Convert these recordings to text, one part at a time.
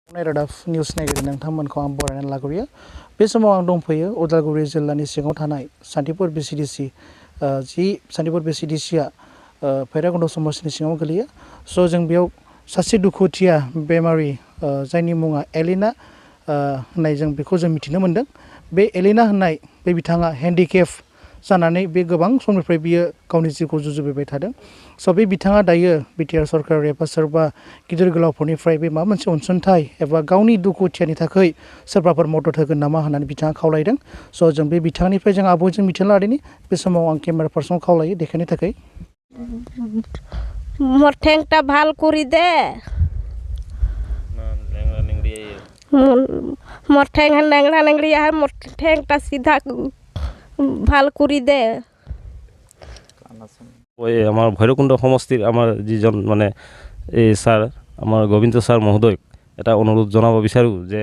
रादाब निउस नायगिरि नोंथांमोनखौ आं बरायनानै लाग्रोयो। बे समाव आं दंफैयो उदालगुरि जिल्लानि सिङाव थानाय सान्थिपुर बिसिडिसि जि सान्थिपुर बिसिडिसिआ भैरबकुन्द समाजनि सिङाव गोलैयो। स' जों बेयाव सासे दुखुथिया बेमारि जायनि मुङा एलिना होननाय जों बेखौ जों मिथिनो मोन्दों। बे एलिना होननाय बे बिथाङा हेन्डिकेप जानानै बे गोबां समनिफ्राय बियो गावनि जिउखौ जुजिबोबाय थादों। स' बे बिथाङा दायो बिटिआर सरकार एबा सोरबा गिदिर गोलावफोरनिफ्राय बे माबा मोनसे अनसुंथाइ एबा गावनि दुखुथियानि थाखाय सोरबाफोर मदद होगोन नामा होननानै बिथाङा खावलायदों। स' जों बे बिथांनिफ्राय जों आबुङै मिथिना लादिनि बे समाव आं केमेरा पार्सनखौ खावलायो देखायनो थाखाय। मोर ठेंटा ভাল কৰি দে मोर ठेंग नेंगड़ा नेंगड़ी है मोर ठेंटा सीधा ভাল কৰি দে। আমাৰ ভৈৰৱকুণ্ড সমষ্টিৰ আমাৰ যিজন মানে এই ছাৰ আমাৰ গোবিন্দ ছাৰ মহোদয়ক এটা অনুৰোধ জনাব বিচাৰোঁ যে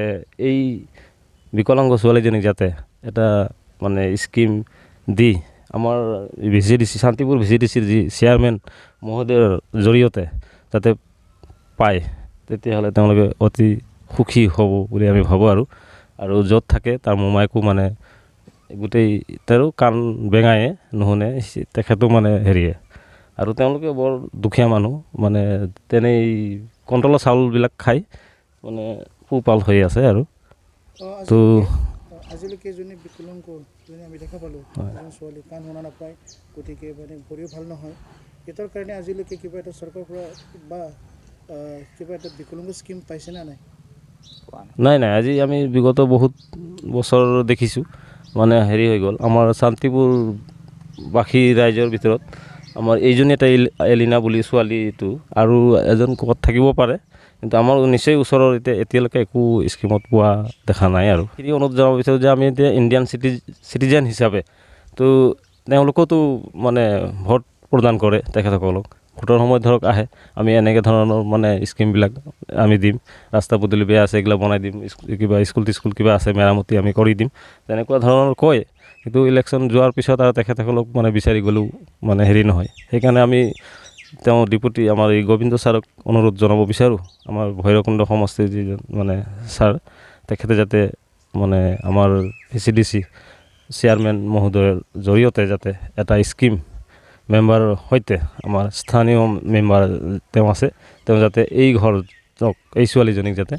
এই বিকলাংগ ছোৱালীজনীক যাতে এটা মানে স্কিম দি আমাৰ ভিচিডিচি শান্তিপুৰ ভিচিডিচিৰ যি চেয়াৰমেন মহোদয়ৰ জৰিয়তে যাতে পায় তেতিয়াহ'লে তেওঁলোকে অতি সুখী হ'ব বুলি আমি ভাবোঁ। আৰু য'ত থাকে তাৰ মোমাইকো মানে গোটেই তাৰো কাণ বেঙায়ে নুশুনে তেখেতো মানে হেৰিয়ে আৰু তেওঁলোকে বৰ দুখীয়া মানুহ মানে তেনেই কণ্ট্ৰলৰ চাউলবিলাক খাই মানে পোহপাল হৈ আছে আৰু তো আজিলৈকে যোনে বিকলাংগ যোনে আমি দেখা পালোঁ এজন ছোৱালী কাণ শুনা নাপায় গতিকে মানে ভৰিও ভাল নহয় এটাৰ কাৰণে আজিলৈকে কিবা এটা চৰকাৰৰ পৰা বা কিবা এটা বিকলাংগ স্কিম পাইছেনে নাই? নাই আজি আমি বিগত বহুত বছৰ দেখিছোঁ মানে হেৰি হৈ গ'ল আমাৰ শান্তিপুৰবাসী ৰাইজৰ ভিতৰত আমাৰ এইজনী এটা এলিনা বুলি ছোৱালীটো আৰু এজন ক'ত থাকিব পাৰে কিন্তু আমাৰ নিশ্চয় ওচৰৰ এতিয়ালৈকে একো স্কিমত পোৱা দেখা নাই। আৰু সেই অনুৰোধ জনাব বিচাৰোঁ যে আমি এতিয়া ইণ্ডিয়ান চিটিজেন হিচাপে তো তেওঁলোকেতো মানে ভোট প্ৰদান কৰে তেখেতসকলক ভোটৰ সময়ত ধৰক আহে আমি এনেকৈ ধৰণৰ মানে স্কিমবিলাক আমি দিম। ৰাস্তা পদূলি বেয়া আছে এইবিলাক বনাই দিম, কিবা স্কুল কিবা আছে মেৰামতি আমি কৰি দিম তেনেকুৱা ধৰণৰ কয়। কিন্তু ইলেকশ্যন যোৱাৰ পিছত আৰু তেখেতসকলক মানে বিচাৰি গ'লেও মানে হেৰি নহয়। সেইকাৰণে আমি তেওঁ ডিপুটি আমাৰ এই গোবিন্দ ছাৰক অনুৰোধ জনাব বিচাৰোঁ আমাৰ ভৈৰৱকুণ্ড সমষ্টিৰ যিজন মানে ছাৰ তেখেতে যাতে মানে আমাৰ ভিচিডিচি চেয়াৰমেন মহোদয়ৰ জৰিয়তে যাতে এটা স্কিম মেম্বাৰৰ সৈতে আমাৰ স্থানীয় মেম্বাৰ তেওঁ আছে তেওঁ যাতে এই ঘৰক এই ছোৱালীজনীক যাতে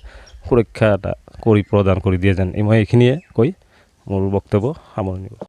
সুৰক্ষা এটা কৰি প্ৰদান কৰি দিয়ে যেন মই এইখিনিয়ে কৈ মোৰ বক্তব্য সামৰণি কৰোঁ।